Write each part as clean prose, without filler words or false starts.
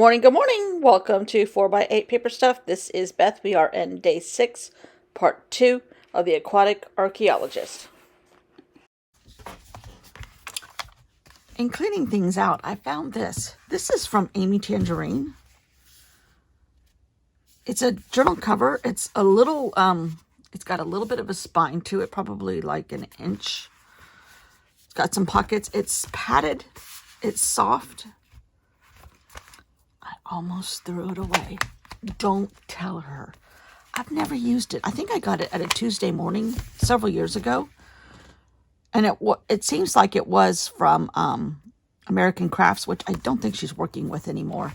Morning, good morning. Welcome to 4x8 Paper Stuff. This is Beth. We are in day 6, part 2 of the Aquatic Archaeologist. In cleaning things out, I found this. This is from Amy Tangerine. It's a journal cover. It's a little, it's got a little bit of a spine to it, probably like an inch. It's got some pockets. It's padded. It's soft. I almost threw it away. Don't tell her. I've never used it. I think I got it at a Tuesday morning several years ago. And it seems like it was from American Crafts, which I don't think she's working with anymore.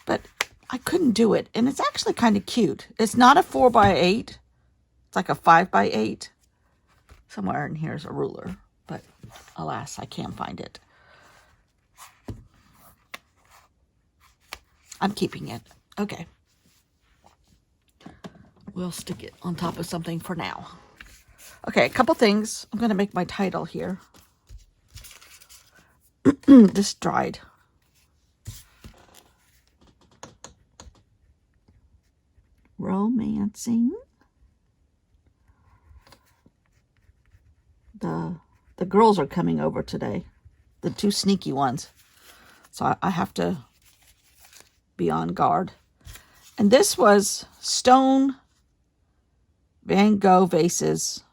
But I couldn't do it. And it's actually kind of cute. It's not a 4x8. It's like a 5x8. Somewhere in here is a ruler. But alas, I can't find it. I'm keeping it. Okay. We'll stick it on top of something for now. Okay, a couple things. I'm going to make my title here. This dried. Romancing the girls are coming over today. The two sneaky ones. So I have to be on guard. And this was stone Van Gogh vases.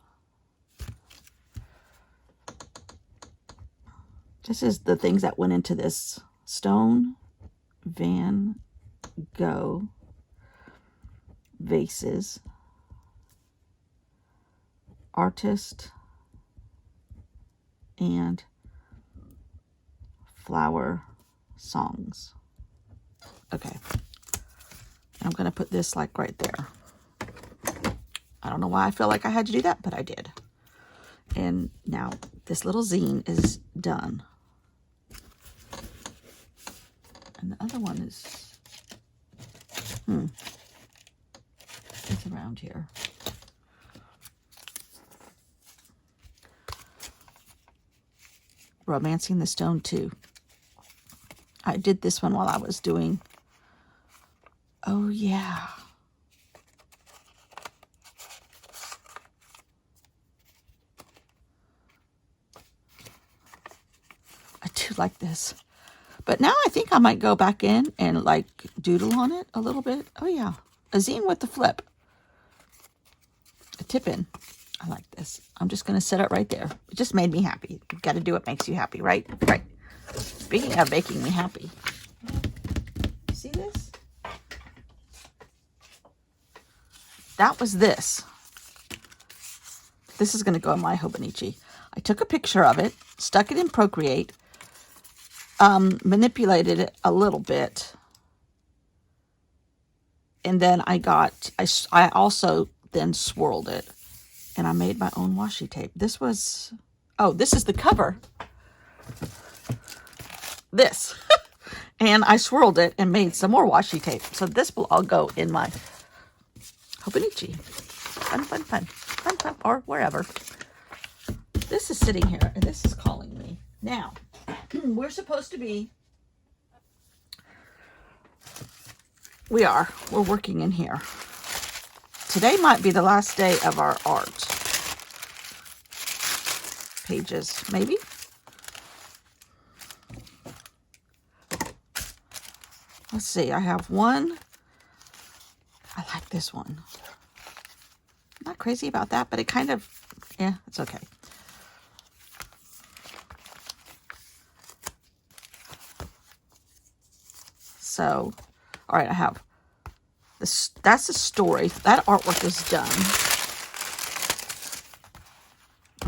This is the things that went into this. Stone Van Gogh vases. Artist and flower songs. Okay. I'm going to put this like right there. I don't know why I feel like I had to do that, but I did. And now this little zine is done. And the other one is, it's around here. Romancing the Stone 2. I did this one while I was doing, oh yeah. I do like this. But now I think I might go back in and like doodle on it a little bit. Oh yeah. A zine with the flip. A tip in. I like this. I'm just going to set it right there. It just made me happy. You've got to do what makes you happy, right? Right. Speaking of making me happy. See this? That was this. This is going to go in my Hobonichi. I took a picture of it, stuck it in Procreate, manipulated it a little bit, and then I also then swirled it, and I made my own washi tape. This is the cover. This. And I swirled it and made some more washi tape. So this will all go in my Hobonichi. Fun, fun, fun. Fun, fun, or wherever. This is sitting here, and this is calling me. Now, we're supposed to be... We're working in here. Today might be the last day of our art. Pages, maybe? Let's see, I have one. I like this one. I'm not crazy about that, but it kind of, yeah, it's okay. So, all right, I have this. That's a story. That artwork is done.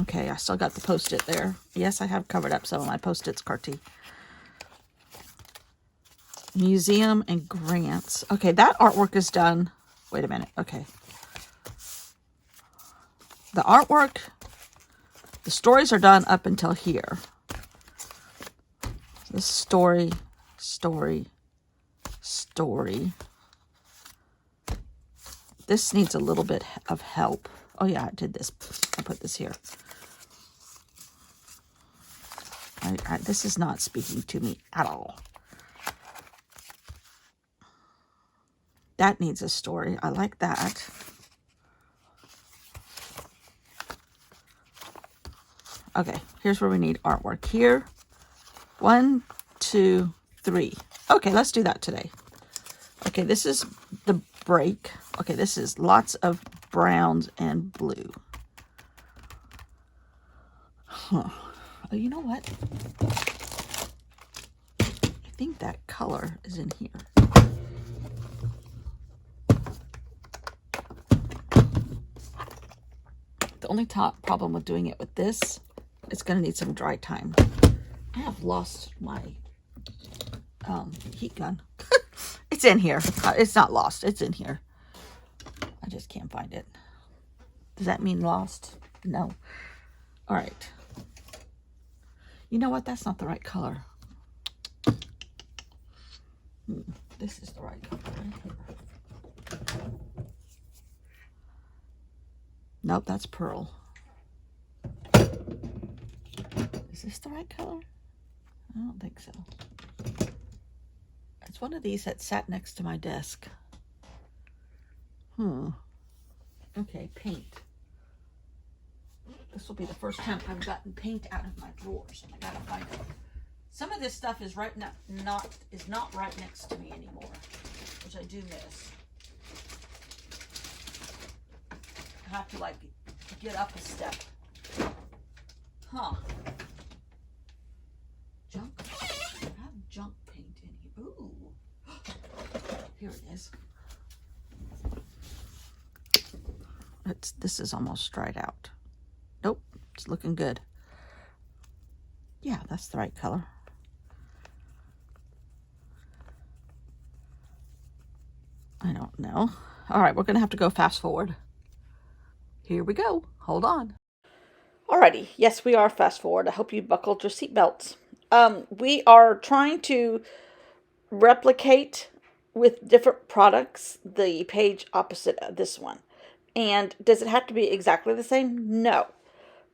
Okay, I still got the Post-it there. Yes, I have covered up some of my Post-its, Carty. Museum and grants. Okay, that artwork is done. Wait a minute. Okay. The artwork, the stories are done up until here. This story. This needs a little bit of help. Oh yeah, I did this. I put this here. This is not speaking to me at all. that needs a story. I like that. Okay, here's where we need artwork. Here, 1, 2, 3. Okay, let's do that today. Okay, this is the break. Okay, this is lots of browns and blue. Huh. Oh, you know what? I think that color is in here. The only problem with doing it with this, it's going to need some dry time. I have lost my heat gun. It's in here. It's not lost. It's in here. I just can't find it. Does that mean lost? No. All right. You know what? That's not the right color. This is the right color right here. Nope, that's pearl. Is this the right color? I don't think so. It's one of these that sat next to my desk. Okay, paint. This will be the first time I've gotten paint out of my drawers. I gotta find it. Some of this stuff is not right next to me anymore, which I do miss. I have to like get up a step. Huh. Junk. I have junk paint in here. Ooh. Here it is. This is almost dried out. Nope, it's looking good. Yeah, that's the right color. I don't know. All right, we're gonna have to go fast forward. Here we go. Hold on. Alrighty, yes, we are fast forward. I hope you buckled your seatbelts. We are trying to replicate with different products the page opposite of this one. And does it have to be exactly the same? No.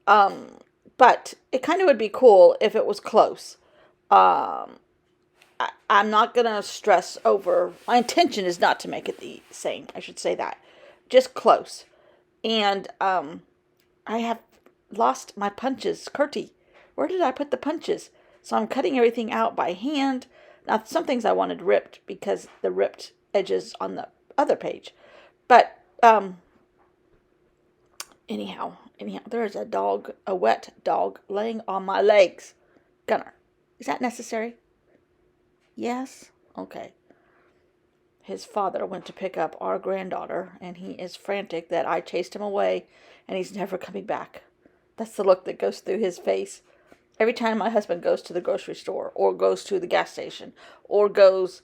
But it kind of would be cool if it was close. I'm not going to stress over. My intention is not to make it the same. I should say that. Just close. And I have lost my punches. Curty, where did I put the punches? So I'm cutting everything out by hand. Now, some things I wanted ripped because the ripped edges on the other page. But anyhow, there's a wet dog laying on my legs. Gunner, is that necessary? Yes? Okay. His father went to pick up our granddaughter, and he is frantic that I chased him away, and he's never coming back. That's the look that goes through his face. Every time my husband goes to the grocery store, or goes to the gas station, or goes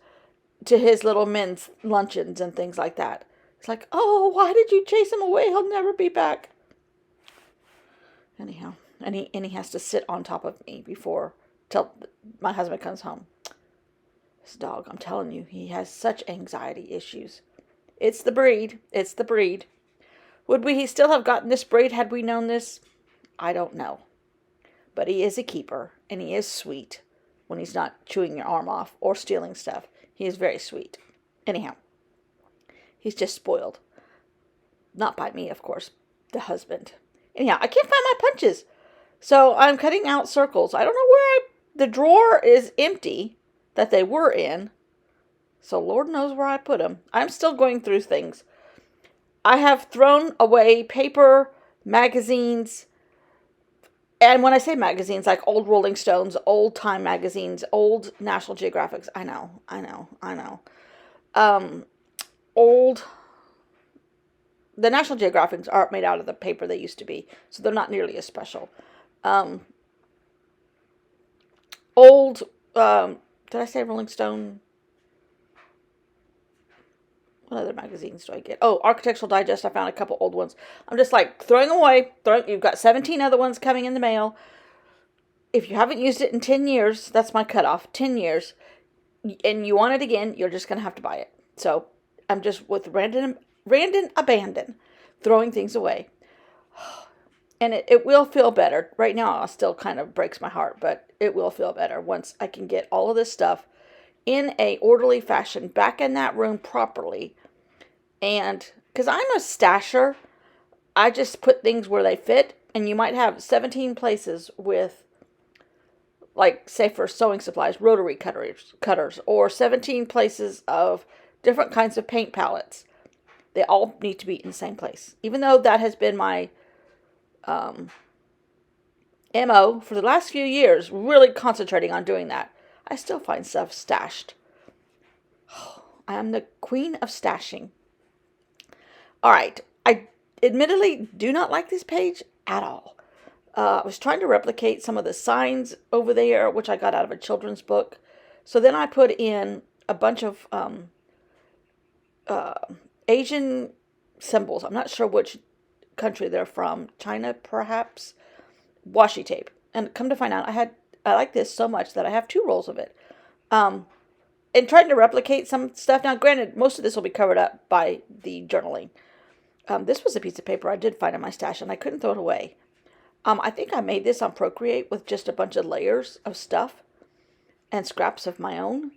to his little men's luncheons and things like that, it's like, oh, why did you chase him away? He'll never be back. Anyhow, and he has to sit on top of me till my husband comes home. This dog, I'm telling you, he has such anxiety issues. It's the breed. It's the breed. Would we still have gotten this breed had we known this? I don't know. But he is a keeper, and he is sweet when he's not chewing your arm off or stealing stuff. He is very sweet. Anyhow, he's just spoiled. Not by me, of course, the husband. Anyhow, I can't find my punches. So I'm cutting out circles. I don't know where the drawer is empty that they were in. So Lord knows where I put them. I'm still going through things. I have thrown away paper, magazines, and when I say magazines, like old Rolling Stones, old Time magazines, old National Geographics. I know. The National Geographics aren't made out of the paper they used to be, so they're not nearly as special. Did I say Rolling Stone? What other magazines do I get? Oh, Architectural Digest. I found a couple old ones. I'm just like throwing away. You've got 17 other ones coming in the mail. If you haven't used it in 10 years, that's my cutoff. 10 years. And you want it again, you're just going to have to buy it. So I'm just with random abandon, throwing things away. And it will feel better. Right now, it still kind of breaks my heart, but it will feel better once I can get all of this stuff in a orderly fashion back in that room properly And because I'm a stasher, I just put things where they fit. And you might have 17 places with, like, say for sewing supplies, rotary cutters, or 17 places of different kinds of paint palettes. They all need to be in the same place. Even though that has been my MO for the last few years, really concentrating on doing that, I still find stuff stashed. I am the queen of stashing. All right. I admittedly do not like this page at all. I was trying to replicate some of the signs over there, which I got out of a children's book. So then I put in a bunch of Asian symbols. I'm not sure which country they're from. China, perhaps. Washi tape. And come to find out, I like this so much that I have 2 rolls of it. And trying to replicate some stuff. Now, granted, most of this will be covered up by the journaling. This was a piece of paper I did find in my stash, and I couldn't throw it away. I think I made this on Procreate with just a bunch of layers of stuff and scraps of my own,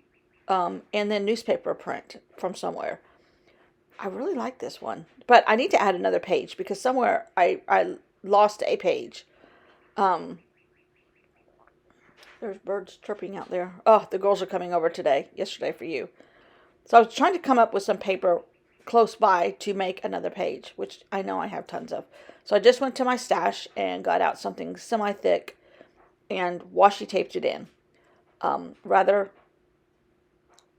and then newspaper print from somewhere. I really like this one, but I need to add another page because somewhere I lost a page. There's birds chirping out there. Oh, the girls are coming over yesterday for you. So I was trying to come up with some paper close by to make another page, which I know I have tons of. So I just went to my stash and got out something semi-thick and washi taped it in. Rather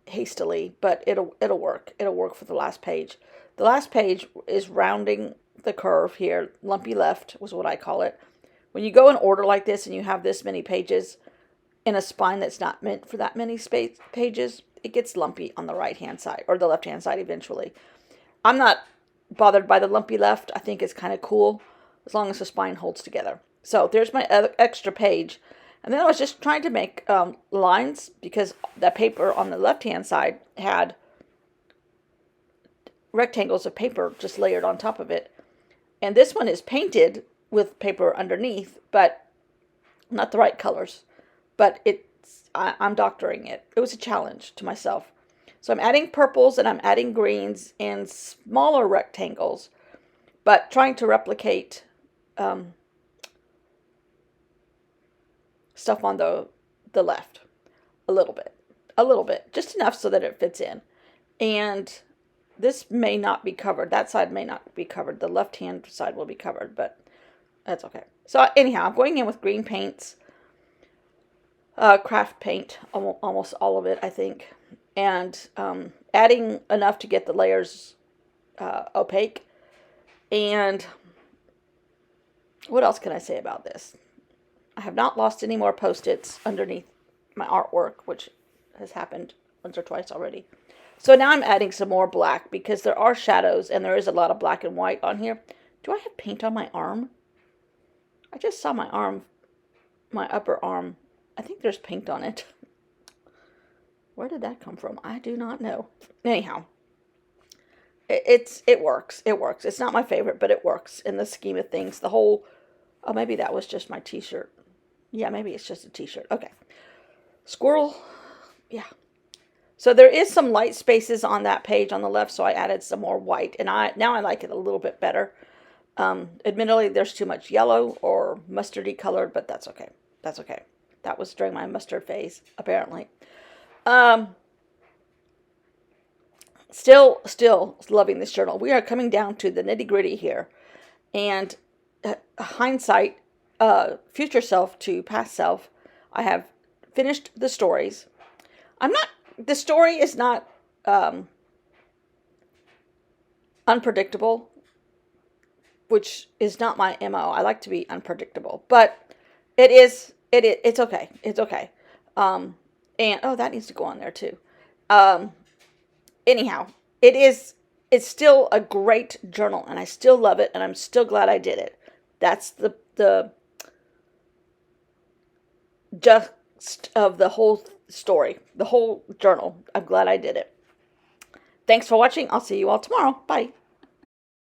hastily, but it'll work. It'll work for the last page. The last page is rounding the curve here. Lumpy left was what I call it. When you go in order like this and you have this many pages in a spine that's not meant for that many pages, it gets lumpy on the right-hand side or the left-hand side eventually. I'm not bothered by the lumpy left. I think it's kind of cool as long as the spine holds together. So there's my extra page. And then I was just trying to make lines because the paper on the left-hand side had rectangles of paper just layered on top of it. And this one is painted with paper underneath, but not the right colors. But I'm doctoring it. It was a challenge to myself. So I'm adding purples and I'm adding greens and smaller rectangles, but trying to replicate stuff on the left a little bit, just enough so that it fits in. And this may not be covered. That side may not be covered. The left-hand side will be covered, but that's okay. So anyhow, I'm going in with green paints, craft paint, almost all of it, I think, and adding enough to get the layers opaque. And what else can I say about this? I have not lost any more Post-its underneath my artwork, which has happened once or twice already. So now I'm adding some more black because there are shadows and there is a lot of black and white on here. Do I have paint on my arm? I just saw my arm, my upper arm. I think there's paint on it. Where did that come from? I do not know. Anyhow, it works. It works. It's not my favorite, but it works in the scheme of things. The whole, oh, maybe that was just my t-shirt. Yeah, maybe it's just a t-shirt. Okay. Squirrel. Yeah. So there is some light spaces on that page on the left, so I added some more white, and now I like it a little bit better. Admittedly, there's too much yellow or mustardy colored, but that's okay. That's okay. That was during my mustard phase, apparently. Still loving this journal. We are coming down to the nitty-gritty here, and hindsight, future self to past self, I have finished the stories. The story is not unpredictable, which is not my MO. I like to be unpredictable, but it's okay. It's okay. And oh, that needs to go on there too. Anyhow, it's still a great journal, and I still love it, and I'm still glad I did it. That's the gist of the whole story, the whole journal. I'm glad I did it. Thanks for watching. I'll see you all tomorrow. Bye.